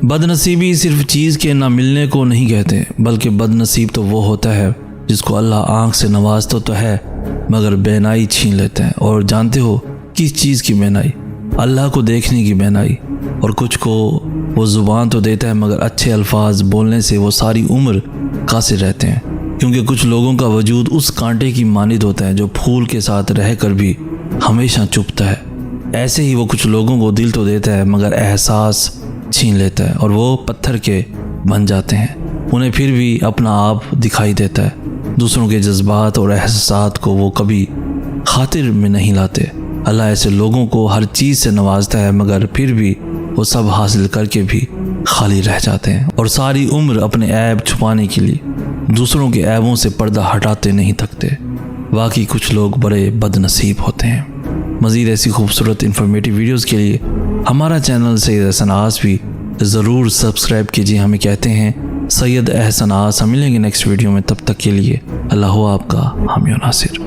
بدنصیبی صرف چیز کے نہ ملنے کو نہیں کہتے، بلکہ بدنصیب تو وہ ہوتا ہے جس کو اللہ آنکھ سے نوازتا تو ہے مگر بینائی چھین لیتا ہے۔ اور جانتے ہو کس چیز کی بینائی؟ اللہ کو دیکھنے کی بینائی۔ اور کچھ کو وہ زبان تو دیتا ہے مگر اچھے الفاظ بولنے سے وہ ساری عمر قاصر رہتے ہیں، کیونکہ کچھ لوگوں کا وجود اس کانٹے کی مانند ہوتا ہے جو پھول کے ساتھ رہ کر بھی ہمیشہ چپتا ہے۔ ایسے ہی وہ کچھ لوگوں کو دل تو دیتا ہے مگر احساس چھین لیتا ہے، اور وہ پتھر کے بن جاتے ہیں۔ انہیں پھر بھی اپنا آپ دکھائی دیتا ہے، دوسروں کے جذبات اور احساسات کو وہ کبھی خاطر میں نہیں لاتے۔ اللہ ایسے لوگوں کو ہر چیز سے نوازتا ہے مگر پھر بھی وہ سب حاصل کر کے بھی خالی رہ جاتے ہیں، اور ساری عمر اپنے عیب چھپانے کے لیے دوسروں کے عیبوں سے پردہ ہٹاتے نہیں تھکتے۔ واقعی کچھ لوگ بڑے بد نصیب ہوتے ہیں۔ مزید ایسی خوبصورت انفارمیٹیو ویڈیوز کے لیے ہمارا چینل سید احسن آس بھی ضرور سبسکرائب کیجیے۔ ہمیں کہتے ہیں سید احسن آس۔ ہم ملیں گے نیکسٹ ویڈیو میں، تب تک کے لیے اللہ ہو آپ کا حامی و ناصر۔